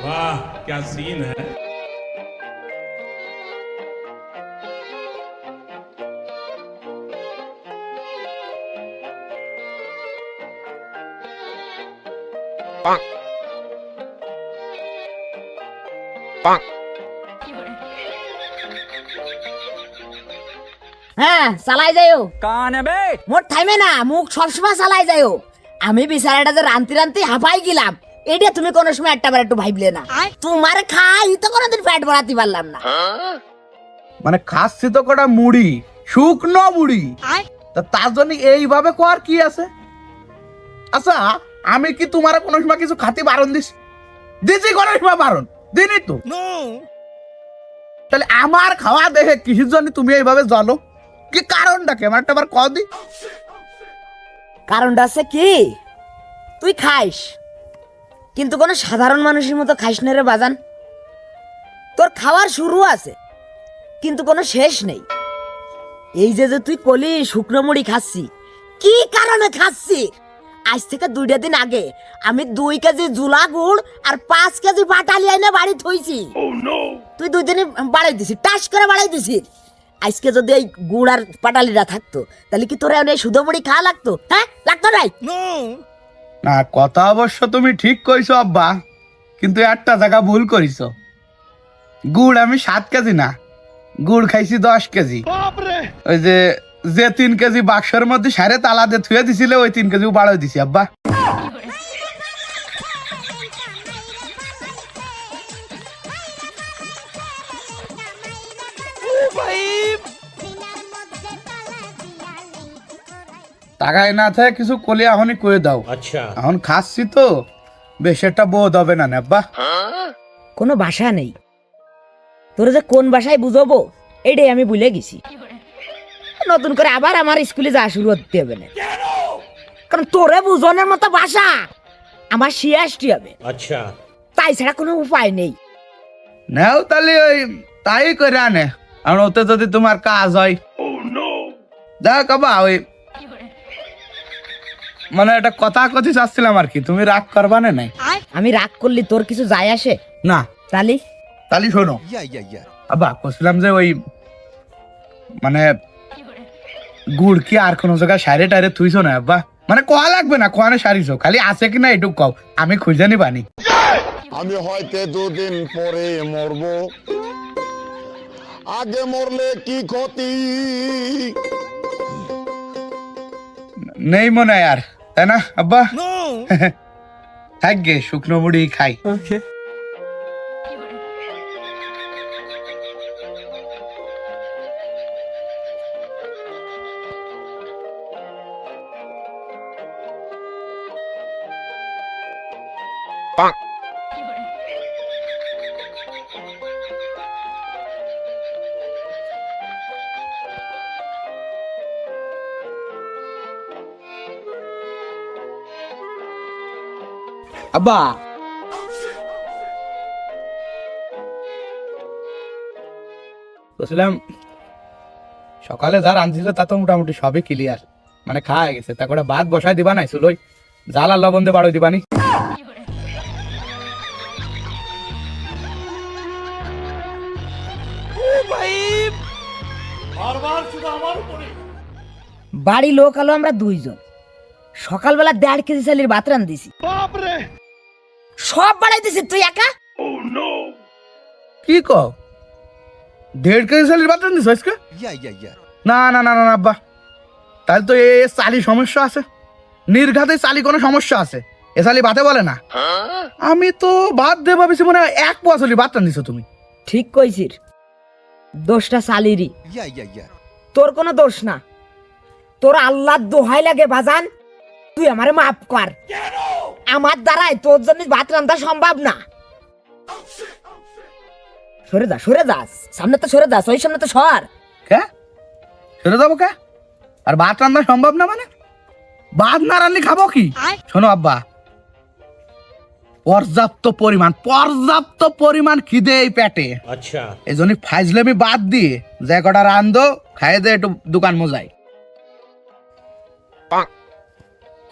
वाह क्या सीन है। হ্যাঁ চালাই যাইও কান বে মোর থাইমে না মুখ সবসময় চালাই যাইও। আমি বিছানাটা যে রান্তি রান্তি হাঁপাই গেলাম এটা তুমি কোনো সময় একটা বার একটু ভাবলে না। তোমার খাই তো কোনোদিন পেট ভরাতে পারলাম না। মানে খাচ্ছি তো কটা মুড়ি, শুকনো মুড়ি, তা তার জন্য এইভাবে কর কি আছে? আচ্ছা আমি কি তোমার কোনো সময় কিছু খাতে বারণ দিছি কোনো সময় বারণ দিনি তো? তাহলে আমার খাওয়া দেখে কিসের জন্য তুমি এইভাবে জ্বলো? কি কারণটা কি আমার একটা বার কও দি। কারণটা আছে কি, তুই খাইস কিন্তু কোনো সাধারণ মানুষের মতো খাইস না রে বাজান। তোর খাওয়ার শুরু আছে কিন্তু কোনো শেষ নেই। এই যে যে তুই কলি শুকনো মুড়ি খাচ্ছি, কি কারণে খাচ্ছি? আজ থেকে 2টা দিন আগে আমি 2 কেজি জুলা গুড় আর 5 কেজি পাটালি আইনা বাড়ি থইছি। তুই 2 দিনে বাড়াই দিছিস, টাস করে বাড়াই দিছিস। আজকে যদি এই গুড় আর পাটালিটা থাকতো তাহলে কি তোরা এই শুধু মুড়ি খাওয়া লাগতো? হ্যাঁ লাগতো নাই? না কথা অবশ্য তুমি ঠিক কইছো আব্বা, কিন্তু একটা জায়গা ভুল করিছো। গুড় আমি 7 কেজি না, গুড় খাইছি 10 কেজি। ওই যে 3 কেজি বাক্সের মধ্যে সারে তালা দিয়ে থুয়ে দিছিলে ওই 3 কেজি বাড়াই দিছি আব্বা। টাকায় না থাকে কিছু কলি এখনই কয়ে দাও। अच्छा এখন খাচ্ছি তো বেশ একটা বোধ হবে না আব্বা। কোনো ভাষা নেই, তোর যে কোন ভাষায় বুঝবো এটাই আমি ভুলে গেছি। নতুন করে আবার আমার স্কুলে যাওয়া শুরু করতে হবে না, কারণ তোরে বুঝনের মতো ভাষা আমার শিয়াসটি হবে। अच्छा তাই ছাড়া কোনো উপায় নেই। নেও তাহলে ওই তাই করে আনে, আর ওতে যদি তোমার কাজ হয়। দেখ বাবা ওই মানে একটা কথা কথি চাচ্ছিলাম আর কি, তুমি রাগ করবা না নাই? আমি রাগ করলি তোর কিছু যায় আসে না তালি? তাহলে শোনো আব্বা, বলছিলাম যে ওই মানে গুড় কি আর কোন জায়গায় সারে টারে থুইছো না আব্বা? মানে কোয়া লাগবে না, কোয়ানে সারিছো, খালি আছে কিনা এটুক কও, আমি খুঁজে নিবানি। আমি হয়তো 2 দিন পরে মরবো, আগে মরলে কি ক্ষতি? নেই মনে হয় আর, তাই না আব্বা? থাকবে শুকনো মুড়ি খাই। আব্বা বলছিলাম সকালে যা রাঁধছিল তা তো মোটামুটি সবই ক্লিয়ার, মানে খাওয়া গেছে। তা করে ভাত বসাই দিবা নাই চুলোই, জাল আর লবণ দিয়ে বাড়াই দিবানি। বাড়ি লোক আলো আমরা 2 জন, সকালবেলা 1.5 কেজি চালের ভাত রান দিছি। সব বাড়াই দিছি তুই একা? কি কও 1.5 কেজি চালের বাত রান্ধিস আজকে? না না না না আব্বা, তাহলে তো এ চালি সমস্যা আছে, নির্ঘাতে চালি কোনো সমস্যা আছে, এ চালি ভাতে বলে না। আমি তো ভাত দিয়ে ভাবিছি মনে হয় 1 পোয়া চালি ভাত রান্ধিছো তুমি। ঠিক কইছিস, দোষটা চালিরই, তোর কোনো দোষ না। তোর আল্লাহর দোহাই লাগে বাজান, তুই আমারে মাফ কর। আমার দ্বারাই তোর জন্য ভাত রান্না সম্ভব না। সরে যা, সরে যাস, সামনে তো সরে যাস, ওই সামনে তো সর। কে সরে যাবো কে? আর ভাত রান্না সম্ভব না মানে? ভাত না রান্নি খাবো কি? শোনো আব্বা, পর্যাপ্ত পরিমাণ খিদে এই পেটে। अच्छा এই জন্য ফাইজলামি বাদ দিয়ে যে কটা রান্ধো খাইয়ে দে একটু দোকান মজাই।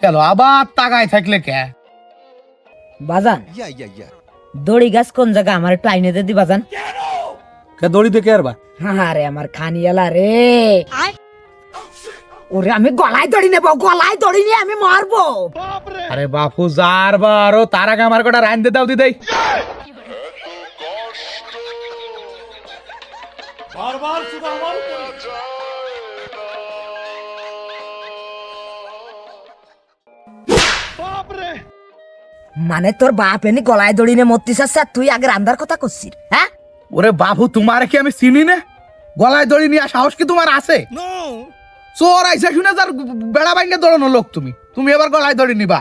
চলো আবার তাকায় থাকলে কে? বাজান দড়ি গাছ কোন জায়গা আমার একটু আইনে দে দিবা জান। দড়ি দেখে আর বা আরে আমার খানিয়ালা রে, ওরে আমি গলায় দড়ি নেব, গলায় দড়ি নিয়ে আমি মারবো। আরে বাপু যার বা আরো তার আগে আমার কটা রাইন দে দাও দিদাই। মানে তোর বাপ এনে গলায় দড়ি নিয়ে মরতে চাচ্ছে আর তুই আগে রান্দার কথা করছিস, হ্যাঁ? ওরে বাবু তোমার কি আমি চিনি না? গলায় দড়ি নিয়ে সাহস কি তোমার আছে? চোর আইসা শুনে যার বেড়া বাইঙ্গে দৌড়ানো লোক তুমি, তুমি এবার গলায় দড়ি নিবা?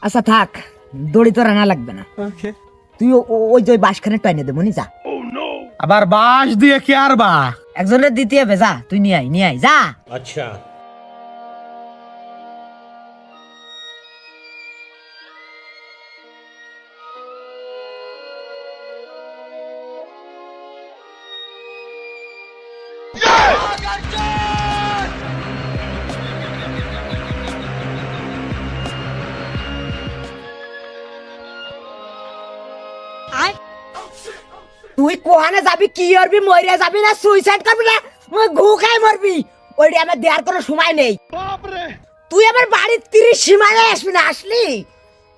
আচ্ছা থাক, দড়ি তো রানা লাগবে না, তুই ওই যে বাঁশখানে টাইনে দেবো নি, যা। আবার বাঁশ দিয়ে কি আর বা? একজনের দিতে হবে, যা তুই নিয়ে আয় যা। अच्छा তুই কোহানে যাবি, কি করবি, মরে যাবি না সুইসাইড করবি না ঘু খাই মরবি, ওইটা আমার দেওয়ার কোনো সময় নেই। তুই আমার বাড়ির 30 সীমানায় আসবি না, আসলি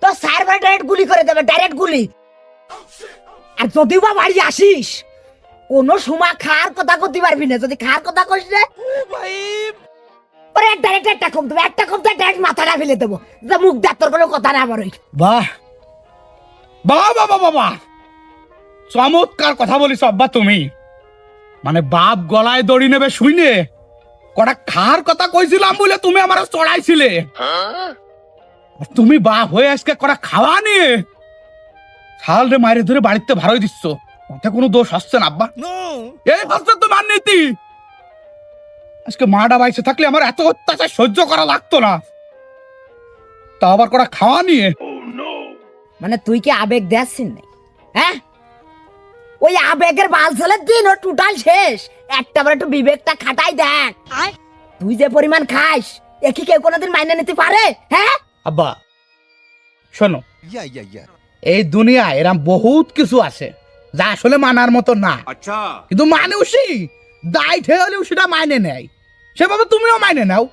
তো সার্ভার ডাইরেক্ট গুলি করে দেবে, ডাইরেক্ট গুলি। আর যদিও বা বাড়ি আসিস, কোনো সময় খাওয়ার কথা করতে পারবি না, যদি খাওয়ার কথা কইস রে ওরে ডাইরেক্ট একটা কম দেবো, একটা কম ডাইরেক্ট মাথাটা ফেলে দেবো, যে মুখ দেখ তোর কোনো কথা না বড়ই। বাহ বাহ বাহ বাহ বাহ, চমৎকার কথা বলিস আব্বা তুমি। মানে বাপ গলায় দড়ি নেবে শুইনে কটা খার কথা কইছিলাম বলে তুমি আমার চড়াইছিলে, আর তুমি বাপ হয়ে আজকে কটা খাওয়া নিয়ে ছাল রে মায়ের ধরে বাড়িতে ভাড়াই দিচ্ছ, ওতে কোনো দোষ হচ্ছে না আব্বা? এই হচ্ছে তোমার নীতি। আজকে মাটা বাইসে থাকলে আমার এত অত্যাচার সহ্য করা লাগতো না, তা আবার কটা খাওয়া নিয়ে। মানে তুই কি আবেগ দেখছিস না, হ্যাঁ? ওই আবেগের বাল ছেলের দিন ও টোটাল শেষ, একটা বার একটু বিবেকটা খাটাই দেখ। তুই যে পরিমাণ খাস, এ কি কেউ কোনোদিন মাইনে নিতে পারে, হ্যাঁ? আব্বা শোনো, এই দুনিয়ায় এরম বহুত কিছু আছে যা আসলে মানার মতো না, अच्छा কিন্তু মানুষই দায় ঠে হলেও সেটা মাইনে নেয়, সেভাবে তুমিও মাইনে নাও।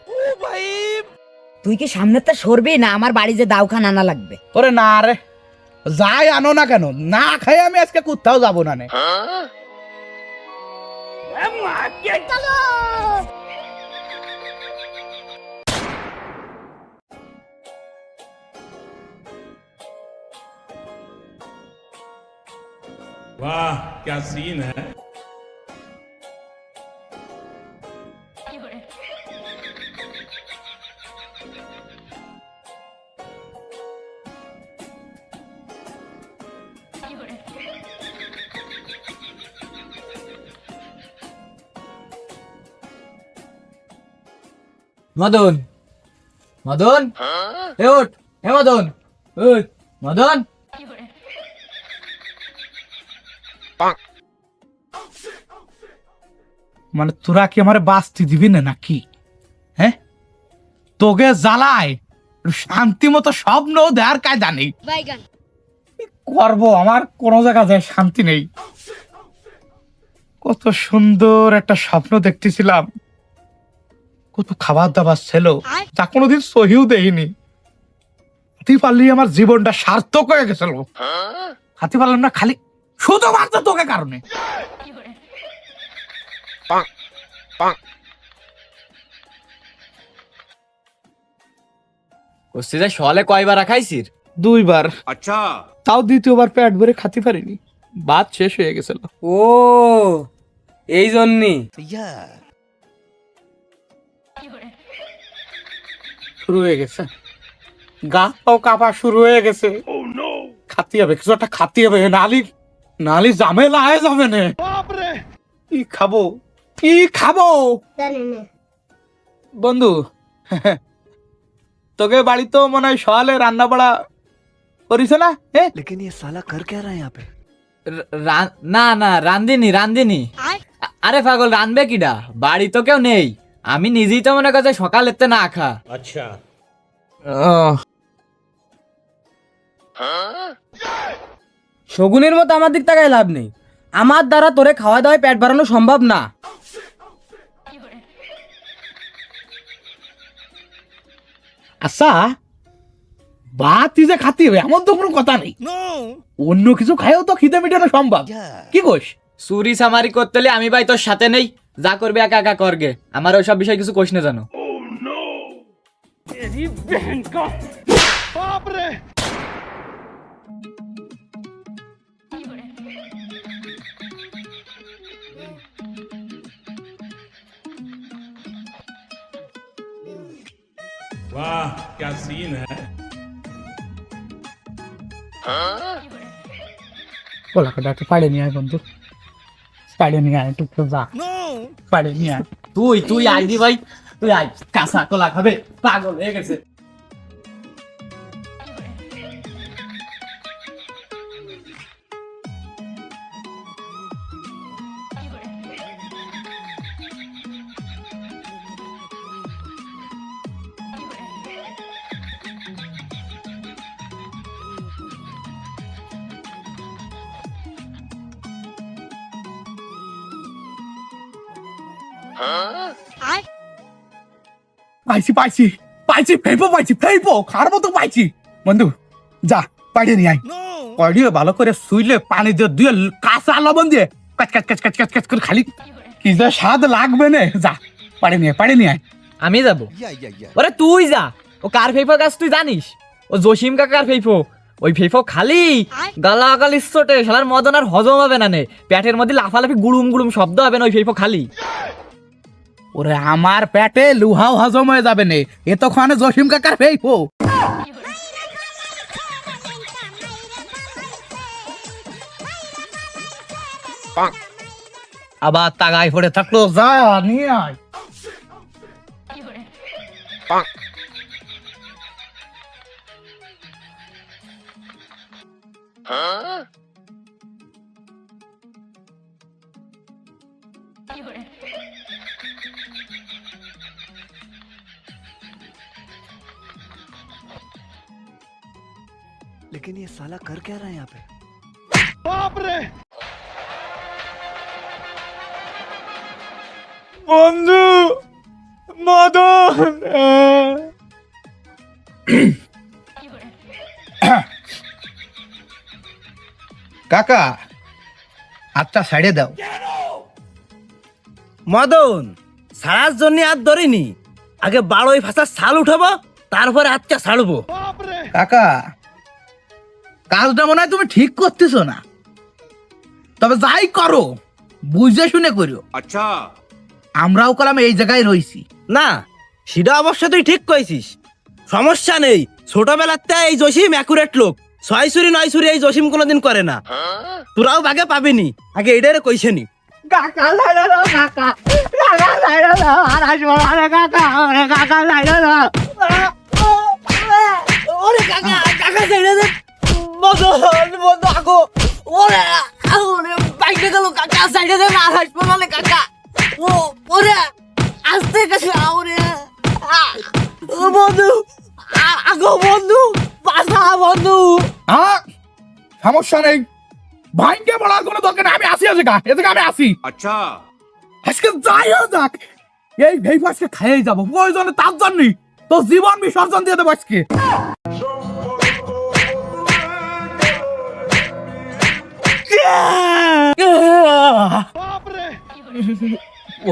তুই কি সামনে তো সরবি না, আমার বাড়ি যে দাওখান আনা লাগবে। ওরে না রে, যাই আনো না কেন, না খাই আমি আজকে কোথাও যাবো না নে। वाह क्या सीन है। মদন, মদন, এ ওঠ, হে মদন, ওই মদন। মানে তোরা কি আমার বাঁচতে দিবি না নাকি? হ্যাঁ, তোকে জ্বালায় শান্তি মতো স্বপ্ন দেওয়ার কায়দা নেই। কি করবো, আমার কোনো জায়গা যায় শান্তি নেই। কত সুন্দর একটা স্বপ্ন দেখতেছিলাম, কত খাবার দাবার ছিল যা কোনোদিন সহিও দেখিনি। হাতি পারলি আমার জীবনটা সার্থক হয়ে গেছিল, হাতি পারলাম না খালি শুধুমাত্র তোকে কারণে। ওস্তিদা সলে কয়বার খাইছিস? 2 বার, अच्छा তাও দ্বিতীয়বার পেট ভরে খাতে পারিনি, ভাত শেষ হয়ে গেছিল। ও এই জন্যই শুরু হয়ে গেছে, গা পাও কাঁপা শুরু হয়ে গেছে। খাতে হবে, কিছু একটা খাতে হবে, নালি নালি ঝামেলা হয়ে যাবে না। কি খাবো, কি খাবো বন্ধু? তোকে বাড়ি তো মনে হয় সকালে রান্না বাড়া করিস না? लेकिन ये साला कर क्या रहा है यहाँ पे? না না রান্দিনি রান্দিনি, আরে পাগল, রানবে কিডা? বাড়ি তো কেউ নেই, আমি নিজেই তো মনে করছে সকালেতে না খা। अच्छा শগুনের মতো আমার দিক তাকায় লাভ নেই, আমার দ্বারা তোরে খাওয়া দাওয়ায় পেট ভরানো সম্ভব না। আচ্ছা, ভাত যে খাতি হবে এমন তো কোনো কথা নেই, অন্য কিছু খাইও তো খিদে মেটানো সম্ভব। কি কোস? চুরি সামারি করতে হলে আমি ভাই তোর সাথে নেই, যা করবি একা একা করগে, আমার ওইসব বিষয় কিছু কোশ না জানো। वाह क्या सीन है কোলাকাটা একটু পাড়ে নিয়ে আয় বন্ধু, পাড়ে নিয়ে আয়, একটু যা পাড়ে নিয়ে আয়। তুই তুই আইডি ভাই, তুই আই, কাঁচা কলা খাবে, পাগল হয়ে গেছে। পাইছি পাইছি পাইছি, ফেইপো পাইছি, ফেইপো খার মতো পাইছি বন্ধু, যা পাড়ে নিয়ে আয়। পাড়িয়ে ভালো করে শুইলে পানি দিয়ে কাঁচা লবণ দিয়ে কাচ কাচ কাচ কাচ কাচ কাচ করে খালি কি যে স্বাদ লাগবে না, যা পাড়ে নিয়ে পাড়ে নিয়ে আয়। আমি যাব? ওরে তুই যা, ও কার ফেফো গাছ তুই জানিস? ও জসিম কাকার ফেফো, ওই ফেফো খালি গালাগালি চোটে শালার মদন আর হজম হবে না নে, পেটের মধ্যে লাফালাফি গুড়ুম গুড়ুম শব্দ হবে না ওই ফেফো খালি। ওরে আমার পেটে লুহাও হজম হয়ে যাবে না, এ তো খানে জসিম কাকার ফেইপো। আবার তাগাই পড়ে থাকলো, যা নিয়ে আয়। लेकिन ये साला कर क्या रहा है यहाँ पे? বন্ধু মদন, কাকা হাতটা ছাড়ে দাও। মদন, ছাড়ার জন্য আর ধরিনি, আগে বাড়োই ভাষা ছাল উঠাবো, তারপরে হাতটা ছাড়বো। কাকা কাজটা মনে হয় তুমি ঠিক করতেছো না, তবে যাই করো বুঝে শুনে করো। अच्छा আমরাও কলাম এই জায়গায় রইছি। না, সেটা অবশ্য তুই ঠিক কইছিস, সমস্যা নেই। ছোটবেলাতে এই জসিম অ্যাকুরেট লোক, 6 চুরি 9 চুরি এই জসিম কোনোদিন করে না, তোরাও ভাগে পাবিনি, আগে এটারে কইছে নি। হ্যাঁ সমস্যা নেই, ভাইকে বলার কোনো দরকার নেই, আমি আসি আছে গা, এদিকে আমি আসি। अच्छा আজকে যাই হোক যাক, এই ভেই আজকে খাইয়ে যাবো, প্রয়োজনে তার জন্যই তো জীবন বিসর্জন দিয়ে দেবো আজকে।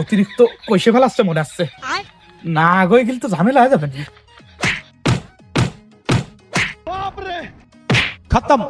অতিরিক্ত কইসে ফেলাচ্ছে মনে আসছে, না গই গেলে তো ঝামেলা হয়ে যাবে। खत्म।